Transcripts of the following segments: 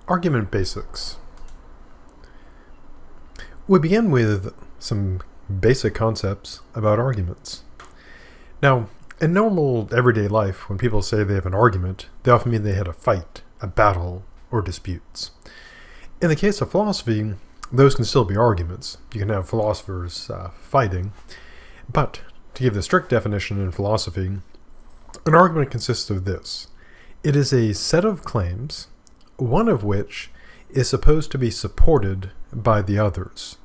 Argument basics. We begin with some basic concepts about arguments. Now, in normal everyday life, when people say they have an argument, they often mean they had a fight, a battle, or disputes. In the case of philosophy, those can still be arguments. You can have philosophers fighting, but to give the strict definition in philosophy, an argument consists of this. It is a set of claims, one of which is supposed to be supported by the others.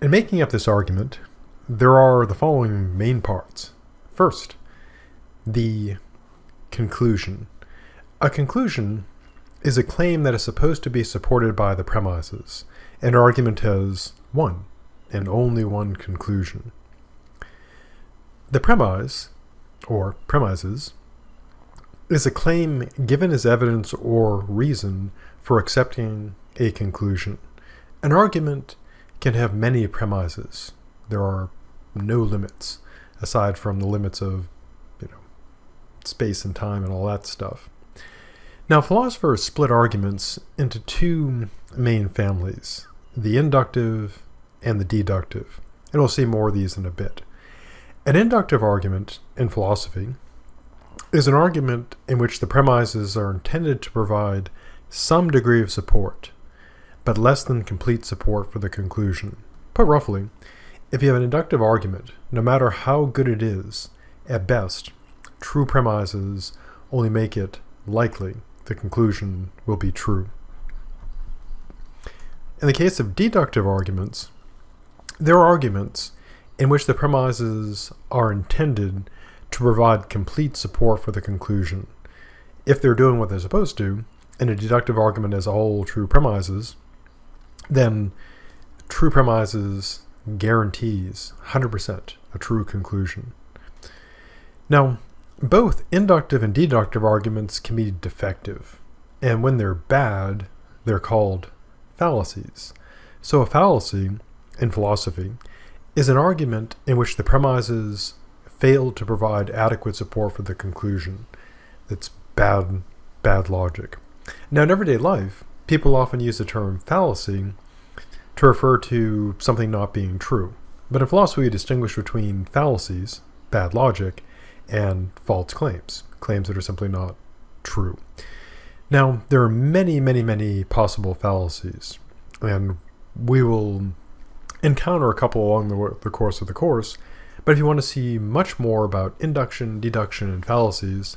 In making up this argument, there are the following main parts. First, the conclusion. A conclusion is a claim that is supposed to be supported by the premises. An argument has one and only one conclusion. The premise, or premises, is a claim given as evidence or reason for accepting a conclusion. An argument can have many premises. There are no limits, aside from the limits of space and time and all that stuff. Now, philosophers split arguments into two main families, the inductive and the deductive, and we'll see more of these in a bit. An inductive argument in philosophy is an argument in which the premises are intended to provide some degree of support, but less than complete support for the conclusion. Put roughly, if you have an inductive argument, no matter how good it is, at best, true premises only make it likely the conclusion will be true. In the case of deductive arguments, there are arguments in which the premises are intended to provide complete support for the conclusion. If they're doing what they're supposed to, and a deductive argument as a whole true premises, then true premises guarantees 100% a true conclusion. Now, both inductive and deductive arguments can be defective, and when they're bad, they're called fallacies. So a fallacy, in philosophy, is an argument in which the premises fail to provide adequate support for the conclusion. That's bad logic. Now, in everyday life, people often use the term fallacy to refer to something not being true. But in philosophy, we distinguish between fallacies, bad logic, and false claims, claims that are simply not true. Now, there are many possible fallacies, and we will encounter a couple along the course of the course. But if you want to see much more about induction, deduction, and fallacies,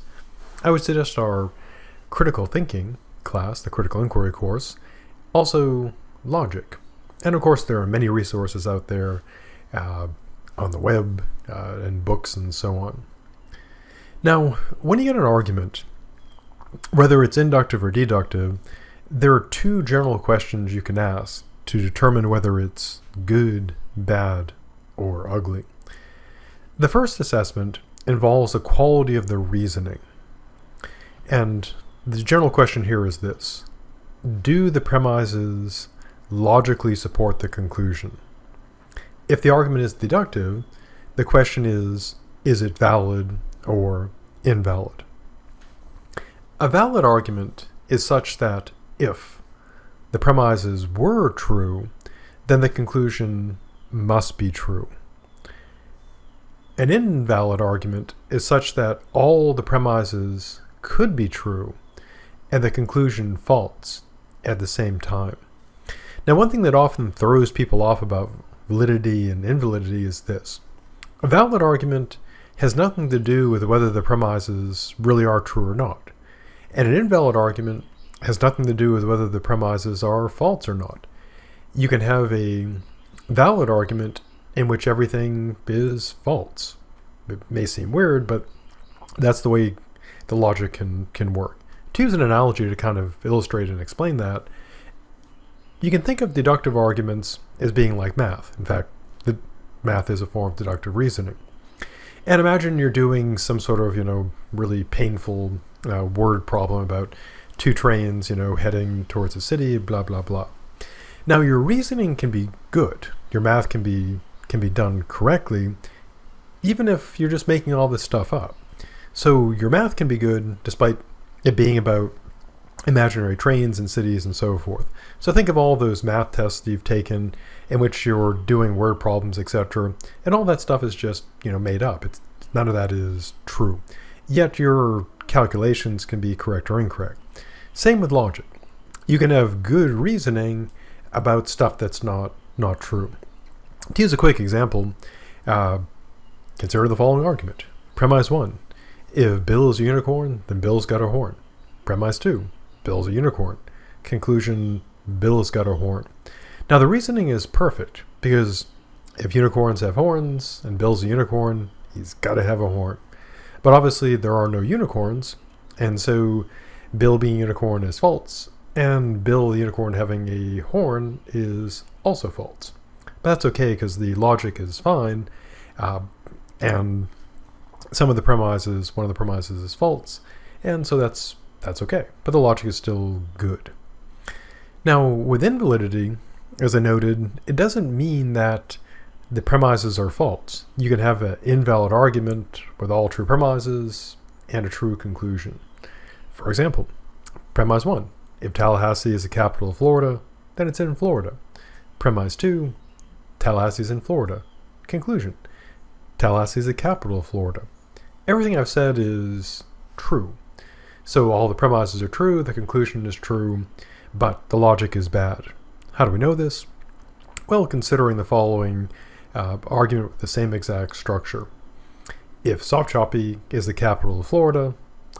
I would suggest our critical thinking class, the critical inquiry course, also logic. And of course, there are many resources out there on the web and books and so on. Now, when you get an argument, whether it's inductive or deductive, there are two general questions you can ask to determine whether it's good, bad, or ugly. The first assessment involves the quality of the reasoning. And the general question here is this: do the premises logically support the conclusion? If the argument is deductive, the question is it valid or invalid? A valid argument is such that if the premises were true, then the conclusion must be true. An invalid argument is such that all the premises could be true and the conclusion false at the same time. Now, one thing that often throws people off about validity and invalidity is this. A valid argument has nothing to do with whether the premises really are true or not. And an invalid argument has nothing to do with whether the premises are false or not. You can have a valid argument in which everything is false. It may seem weird, but that's the way the logic can work. To use an analogy to kind of illustrate and explain that, you can think of deductive arguments as being like math. In fact, math is a form of deductive reasoning. And imagine you're doing some sort of, really painful word problem about two trains, heading towards a city, blah, blah, blah. Now, your reasoning can be good. Your math can be done correctly, even if you're just making all this stuff up. So your math can be good despite it being about imaginary trains in cities and so forth. So think of all those math tests you've taken in which you're doing word problems, etc. And all that stuff is just, made up. None of that is true. Yet your calculations can be correct or incorrect. Same with logic. You can have good reasoning about stuff that's not true. To use a quick example, consider the following argument. Premise 1. If Bill is a unicorn, then Bill's got a horn. Premise 2. Bill's a unicorn. Conclusion, Bill's got a horn. Now the reasoning is perfect, because if unicorns have horns and Bill's a unicorn, he's got to have a horn. But obviously there are no unicorns, and so Bill being a unicorn is false, and Bill the unicorn having a horn is also false. But that's okay, because the logic is fine, and one of the premises is false, and so that's okay. But the logic is still good. Now, with invalidity, as I noted, it doesn't mean that the premises are false. You can have an invalid argument with all true premises and a true conclusion. For example, premise 1. If Tallahassee is the capital of Florida, then it's in Florida. Premise 2. Tallahassee is in Florida. Conclusion. Tallahassee is the capital of Florida. Everything I've said is true. So all the premises are true, the conclusion is true, but the logic is bad. How do we know this? Well, considering the following argument with the same exact structure. If Softchoppy is the capital of Florida,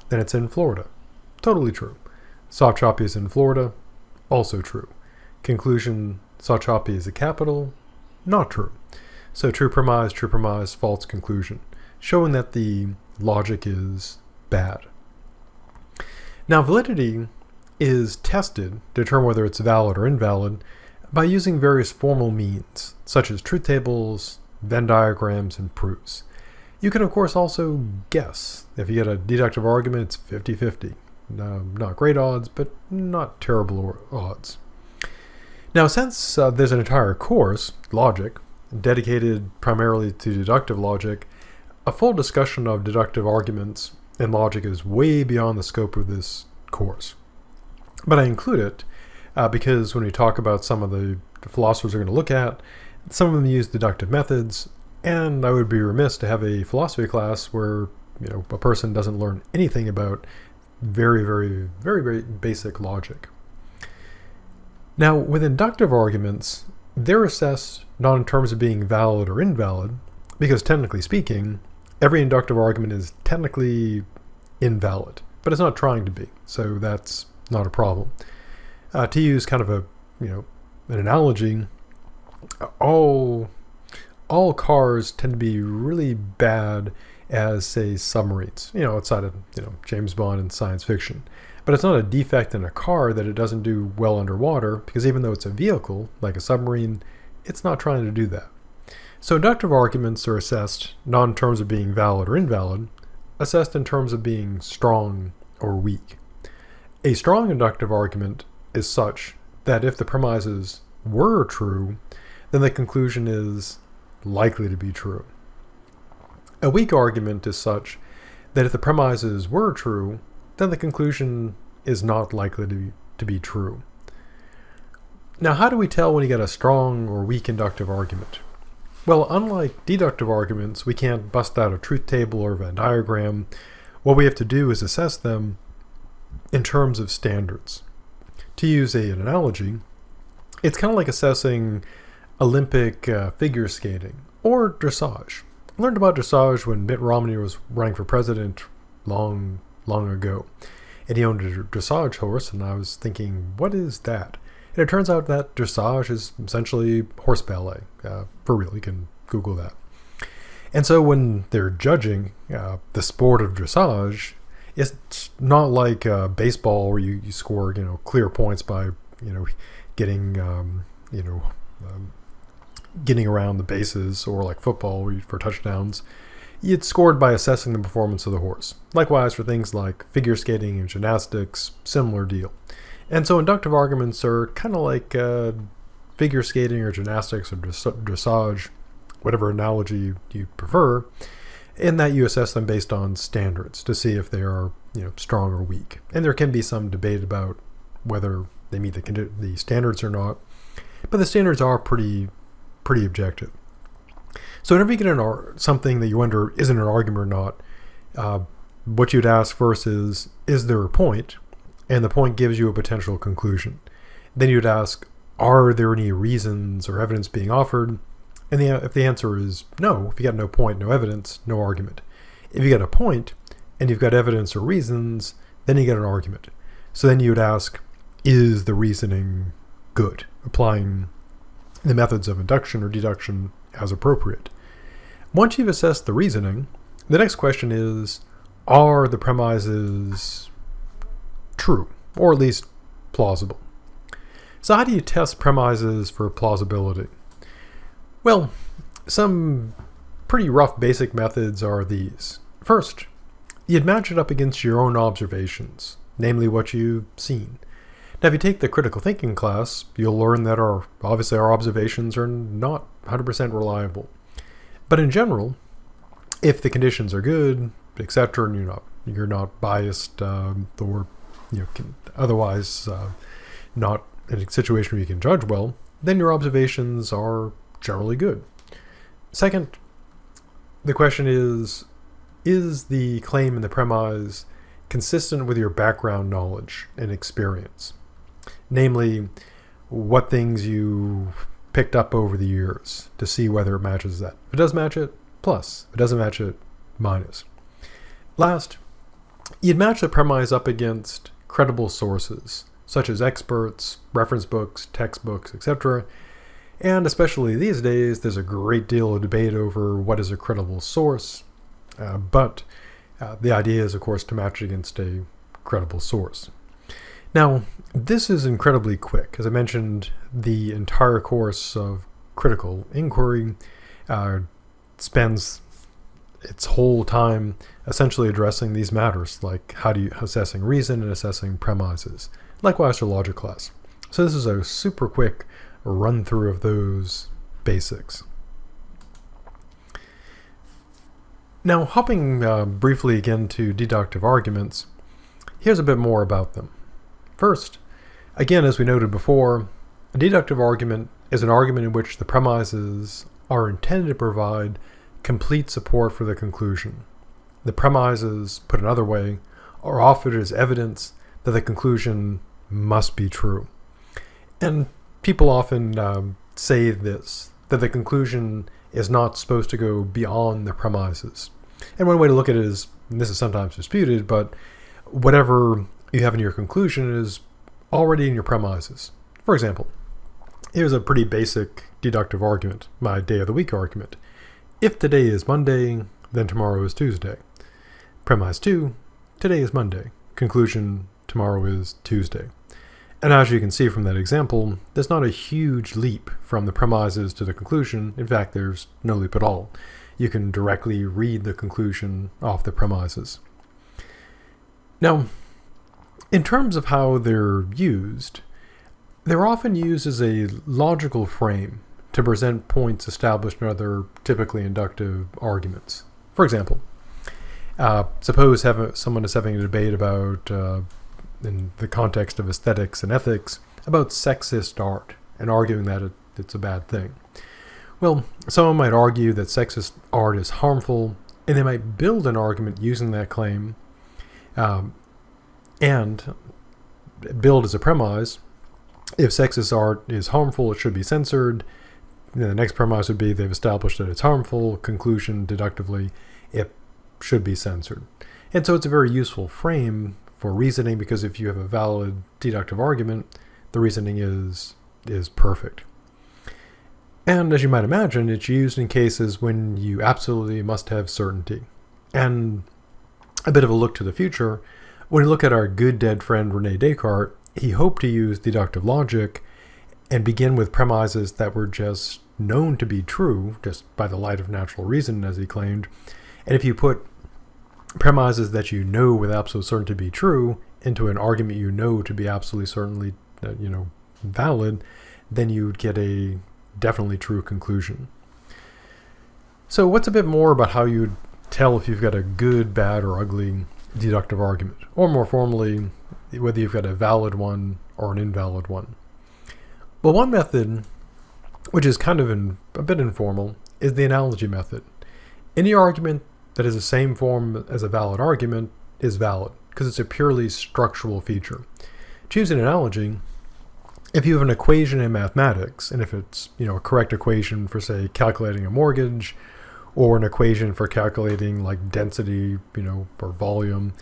then it's in Florida. Totally true. Softchoppy is in Florida. Also true. Conclusion, Softchoppy is the capital. Not true. So true premise, false conclusion. Showing that the logic is bad. Now, validity is tested to determine whether it's valid or invalid by using various formal means, such as truth tables, Venn diagrams, and proofs. You can, of course, also guess. If you get a deductive argument, it's 50-50. Not great odds, but not terrible odds. Now, since there's an entire course, logic, dedicated primarily to deductive logic, a full discussion of deductive arguments and logic is way beyond the scope of this course. But I include it because when we talk about some of the philosophers we're going to look at, some of them use deductive methods, and I would be remiss to have a philosophy class where a person doesn't learn anything about very, very, very, very basic logic. Now, with inductive arguments, they're assessed not in terms of being valid or invalid, because technically speaking, every inductive argument is technically invalid, but it's not trying to be, so that's not a problem. To use kind of an analogy, all cars tend to be really bad as, say, submarines, outside of James Bond and science fiction. But it's not a defect in a car that it doesn't do well underwater, because even though it's a vehicle, like a submarine, it's not trying to do that. So inductive arguments are assessed not in terms of being valid or invalid, assessed in terms of being strong or weak. A strong inductive argument is such that if the premises were true, then the conclusion is likely to be true. A weak argument is such that if the premises were true, then the conclusion is not likely to be true. Now, how do we tell when you get a strong or weak inductive argument? Well, unlike deductive arguments, we can't bust out a truth table or a Venn diagram. What we have to do is assess them in terms of standards. To use an analogy, it's kind of like assessing Olympic figure skating or dressage. I learned about dressage when Mitt Romney was running for president long ago. And he owned a dressage horse, and I was thinking, what is that? And it turns out that dressage is essentially horse ballet. For real, you can Google that. And so when they're judging the sport of dressage, it's not like baseball where you score clear points by getting getting around the bases, or like football where for touchdowns. It's scored by assessing the performance of the horse. Likewise for things like figure skating and gymnastics, similar deal. And so inductive arguments are kind of like figure skating or gymnastics or dressage, whatever analogy you prefer. In that you assess them based on standards to see if they are strong or weak. And there can be some debate about whether they meet the standards or not, but the standards are pretty objective. So whenever you get something that you wonder isn't an argument or not, what you'd ask first is there a point? And the point gives you a potential conclusion. Then you'd ask, are there any reasons or evidence being offered? And if the answer is no, if you got no point, no evidence, no argument. If you got a point and you've got evidence or reasons, then you get an argument. So then you'd ask, is the reasoning good? Applying the methods of induction or deduction as appropriate. Once you've assessed the reasoning, the next question is, are the premises true, or at least plausible? So how do you test premises for plausibility? Well, some pretty rough basic methods are these. First, you'd match it up against your own observations, namely what you've seen. Now, if you take the critical thinking class, you'll learn that obviously our observations are not 100% reliable. But in general, if the conditions are good, etc., and you're not biased or otherwise not in a situation where you can judge well, then your observations are generally good. Second, the question is the claim in the premise consistent with your background knowledge and experience? Namely, what things you picked up over the years to see whether it matches that. If it does match it, plus. If it doesn't match it, minus. Last, you'd match the premise up against credible sources, such as experts, reference books, textbooks, etc. And especially these days, there's a great deal of debate over what is a credible source, but the idea is, of course, to match it against a credible source. Now, this is incredibly quick. As I mentioned, the entire course of critical inquiry spends its whole time essentially addressing these matters, like assessing reason and assessing premises. Likewise for logic class. So this is a super quick run through of those basics. Now, hopping briefly again to deductive arguments, here's a bit more about them. First, again, as we noted before, a deductive argument is an argument in which the premises are intended to provide complete support for the conclusion. The premises, put another way, are offered as evidence that the conclusion must be true. And people often say this, that the conclusion is not supposed to go beyond the premises. And one way to look at it is, and this is sometimes disputed, but whatever you have in your conclusion is already in your premises. For example, here's a pretty basic deductive argument, my day of the week argument. If today is Monday, then tomorrow is Tuesday. Premise 2, today is Monday. Conclusion, tomorrow is Tuesday. And as you can see from that example, there's not a huge leap from the premises to the conclusion. In fact, there's no leap at all. You can directly read the conclusion off the premises. Now, in terms of how they're used, they're often used as a logical frame to present points established in other typically inductive arguments. For example, suppose someone is having a debate about, in the context of aesthetics and ethics, about sexist art and arguing that it's a bad thing. Well, someone might argue that sexist art is harmful, and they might build an argument using that claim and build as a premise, if sexist art is harmful, it should be censored. The next premise would be they've established that it's harmful. Conclusion, deductively, it should be censored. And so it's a very useful frame for reasoning, because if you have a valid deductive argument, the reasoning is perfect. And as you might imagine, it's used in cases when you absolutely must have certainty. And a bit of a look to the future, when we look at our good dead friend René Descartes, he hoped to use deductive logic and begin with premises that were just known to be true, just by the light of natural reason, as he claimed. And if you put premises that you know with absolute certainty to be true into an argument you know to be absolutely certainly valid, then you'd get a definitely true conclusion. So what's a bit more about how you'd tell if you've got a good, bad, or ugly deductive argument, or more formally, whether you've got a valid one or an invalid one. Well, one method, which is kind of a bit informal, is the analogy method. Any argument that has the same form as a valid argument is valid, because it's a purely structural feature. To use an analogy, if you have an equation in mathematics, and if it's a correct equation for, say, calculating a mortgage, or an equation for calculating like density, or volume,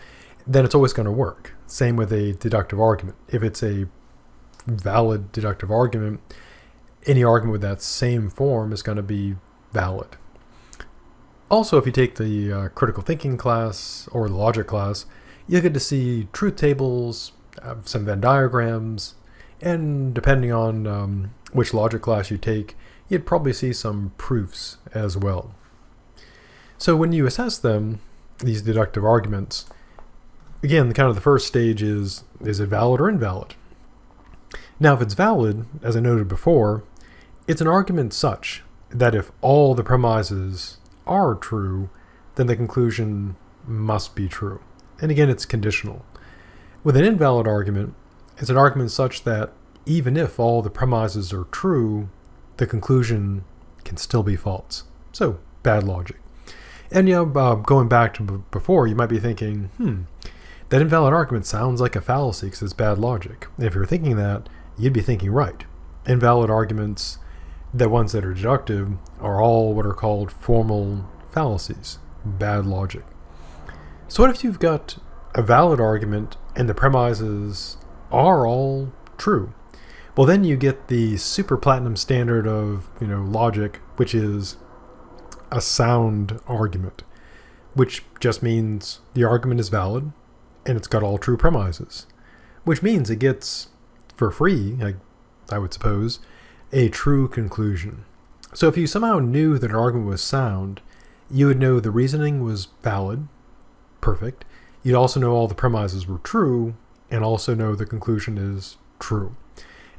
then it's always going to work. Same with a deductive argument. If it's a valid deductive argument, any argument with that same form is going to be valid. Also, if you take the critical thinking class or the logic class, you get to see truth tables, some Venn diagrams, and depending on which logic class you take, you'd probably see some proofs as well. So when you assess them, these deductive arguments, again, kind of the first stage is it valid or invalid? Now, if it's valid, as I noted before, it's an argument such that if all the premises are true, then the conclusion must be true. And again, it's conditional. With an invalid argument, it's an argument such that even if all the premises are true, the conclusion can still be false. So, bad logic. And going back to before, you might be thinking, that invalid argument sounds like a fallacy because it's bad logic. And if you're thinking that, you'd be thinking right. Invalid arguments, the ones that are deductive, are all what are called formal fallacies, bad logic. So what if you've got a valid argument and the premises are all true? Well, then you get the super platinum standard of logic, which is a sound argument, which just means the argument is valid and it's got all true premises, which means it gets, for free, I would suppose, a true conclusion. So if you somehow knew that an argument was sound, you would know the reasoning was valid, perfect. You'd also know all the premises were true, and also know the conclusion is true.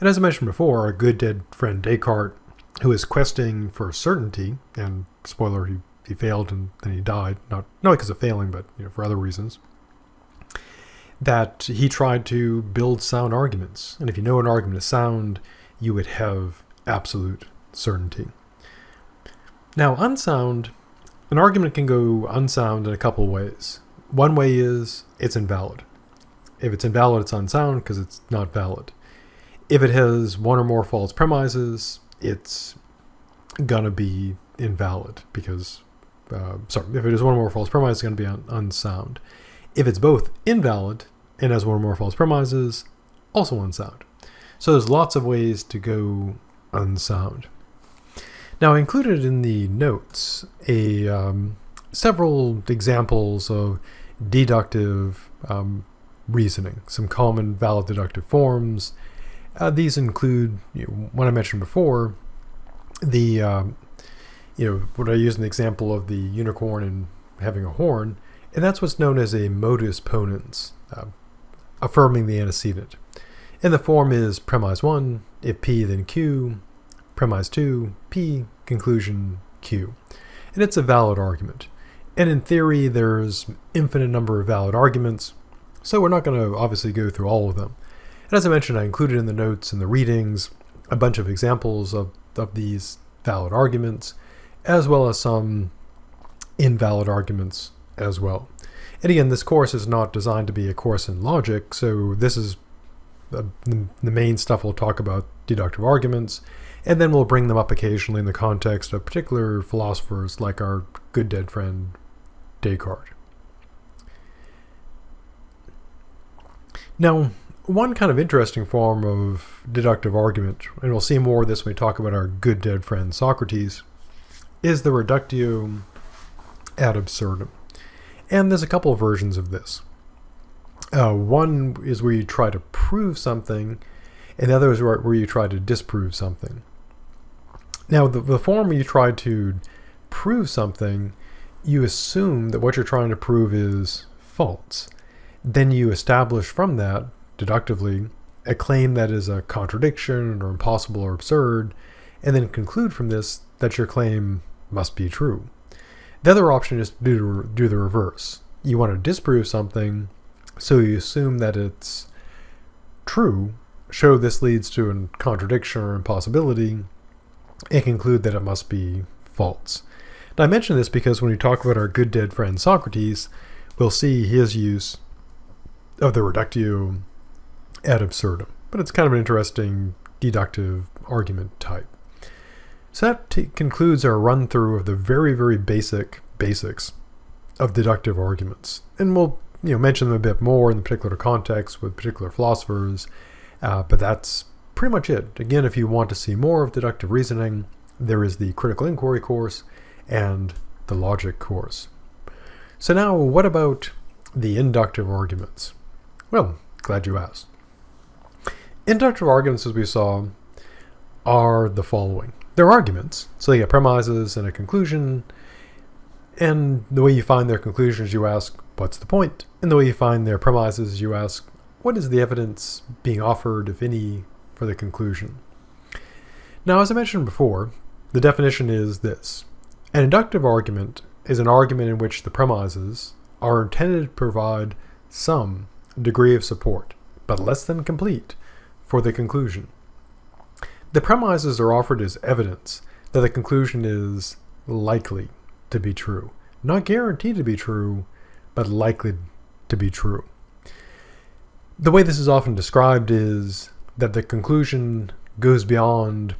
And as I mentioned before, our good dead friend Descartes, who is questing for certainty, and spoiler, he failed and then he died, not because of failing, but for other reasons, that he tried to build sound arguments. And if you know an argument is sound, you would have absolute certainty. Now, unsound, an argument can go unsound in a couple ways. One way is it's invalid. If it's invalid, it's unsound because it's not valid. If it has one or more false premises, it's gonna be invalid because, if it has one or more false premises, it's gonna be unsound. If it's both invalid and has one or more false premises, also unsound. So there's lots of ways to go unsound. Now, I included in the notes several examples of deductive reasoning, some common valid deductive forms. These include, what I mentioned before, the what I used an example of the unicorn and having a horn, and that's what's known as a modus ponens, affirming the antecedent. And the form is premise 1, if P then Q, premise 2, P, conclusion Q. And it's a valid argument. And in theory, there's infinite number of valid arguments, so we're not going to obviously go through all of them. And as I mentioned, I included in the notes and the readings a bunch of examples of these valid arguments, as well as some invalid arguments as well. And again, this course is not designed to be a course in logic, so this is the main stuff. We'll talk about deductive arguments, and then we'll bring them up occasionally in the context of particular philosophers like our good dead friend Descartes. Now, one kind of interesting form of deductive argument, and we'll see more of this when we talk about our good dead friend Socrates, is the reductio ad absurdum. And there's a couple of versions of this. One is where you try to prove something, and the other is where you try to disprove something. Now, the form where you try to prove something, you assume that what you're trying to prove is false. Then you establish from that, deductively, a claim that is a contradiction or impossible or absurd, and then conclude from this that your claim must be true. The other option is to do the reverse. You want to disprove something, so you assume that it's true, show this leads to a contradiction or impossibility, and conclude that it must be false. Now, I mention this because when we talk about our good dead friend Socrates, we'll see his use of the reductio ad absurdum. But it's kind of an interesting deductive argument type. So that concludes our run through of the very, very basics of deductive arguments. And we'll mention them a bit more in the particular context with particular philosophers, but that's pretty much it. Again, if you want to see more of deductive reasoning, there is the critical inquiry course and the logic course. So now, what about the inductive arguments? Well, glad you asked. Inductive arguments, as we saw, are the following. They're arguments, so they get premises and a conclusion, and the way you find their conclusions, you ask, what's the point? And the way you find their premises, you ask, what is the evidence being offered, if any, for the conclusion? Now, as I mentioned before, the definition is this. An inductive argument is an argument in which the premises are intended to provide some degree of support, but less than complete, for the conclusion. The premises are offered as evidence that the conclusion is likely to be true. Not guaranteed to be true, but likely to be true. The way this is often described is that the conclusion goes beyond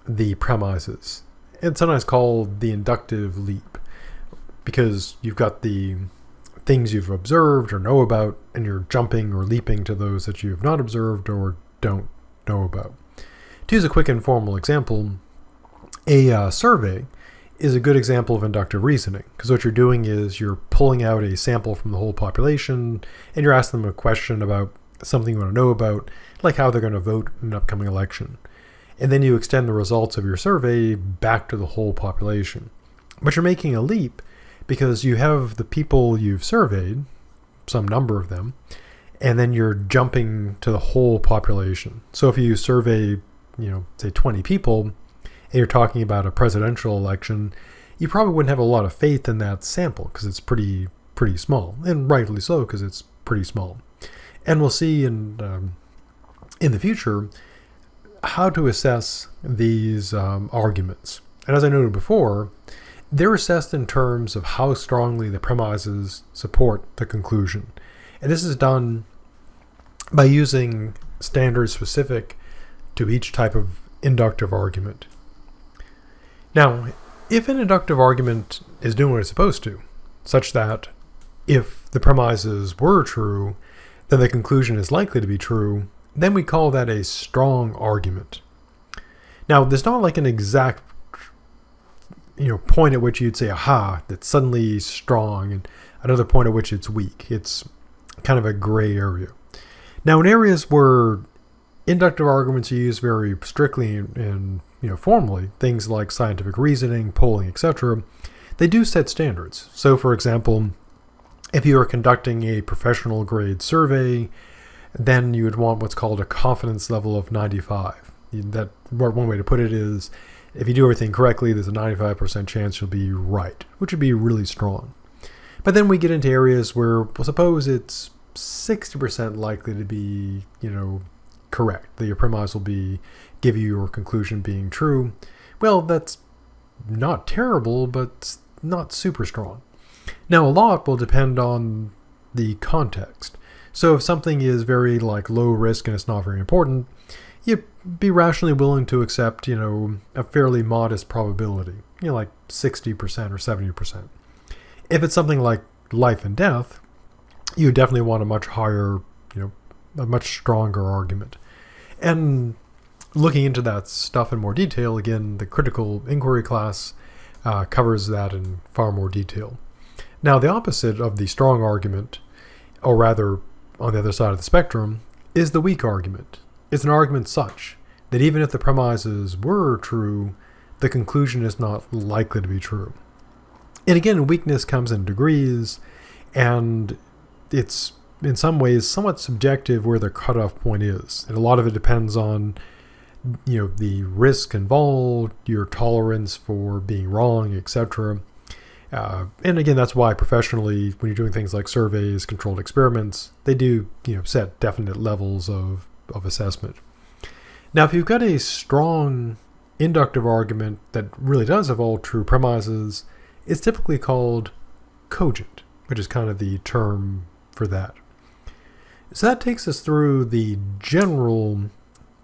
the premises. It's sometimes called the inductive leap, because you've got the things you've observed or know about, and you're jumping or leaping to those that you've not observed or don't know about. To use a quick informal example, a survey is a good example of inductive reasoning, because what you're doing is you're pulling out a sample from the whole population and you're asking them a question about something you want to know about, like how they're going to vote in an upcoming election. And then you extend the results of your survey back to the whole population. But you're making a leap because you have the people you've surveyed, some number of them, and then you're jumping to the whole population. So if you survey, say 20 people, and you're talking about a presidential election, you probably wouldn't have a lot of faith in that sample because it's pretty small, and rightly so because it's pretty small. And we'll see in the future how to assess these arguments. And as I noted before, they're assessed in terms of how strongly the premises support the conclusion. And this is done by using standards specific to each type of inductive argument. Now, if an inductive argument is doing what it's supposed to, such that if the premises were true, then the conclusion is likely to be true, then we call that a strong argument. Now, there's not like an exact point at which you'd say, aha, that's suddenly strong, and another point at which it's weak. It's kind of a gray area. Now, in areas where inductive arguments are used very strictly and formally, things like scientific reasoning, polling, etc., they do set standards. So, for example, if you are conducting a professional grade survey, then you would want what's called a confidence level of 95. That one way to put it is, if you do everything correctly, there's a 95% chance you'll be right, which would be really strong. But then we get into areas where, well, suppose it's 60% likely to be, correct, that your premise will give you your conclusion being true. Well, that's not terrible, but not super strong. Now, a lot will depend on the context. So if something is very low risk and it's not very important, you'd be rationally willing to accept, a fairly modest probability, like 60% or 70%. If it's something like life and death, you definitely want a much higher, a much stronger argument. And looking into that stuff in more detail, again, the critical inquiry class covers that in far more detail. Now, the opposite of the strong argument, or rather on the other side of the spectrum, is the weak argument. It's an argument such that even if the premises were true, the conclusion is not likely to be true. And again, weakness comes in degrees, and it's in some ways somewhat subjective where the cutoff point is. And a lot of it depends on the risk involved, your tolerance for being wrong, etc. And again, that's why professionally, when you're doing things like surveys, controlled experiments, they do set definite levels of assessment. Now, if you've got a strong inductive argument that really does have all true premises, it's typically called cogent, which is kind of the term for that. So that takes us through the general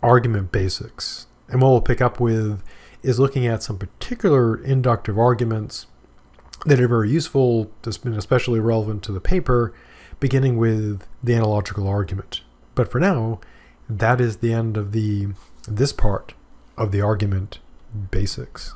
argument basics. And what we'll pick up with is looking at some particular inductive arguments that are very useful, especially relevant to the paper, beginning with the analogical argument. But for now, that is the end of this part of the argument basics.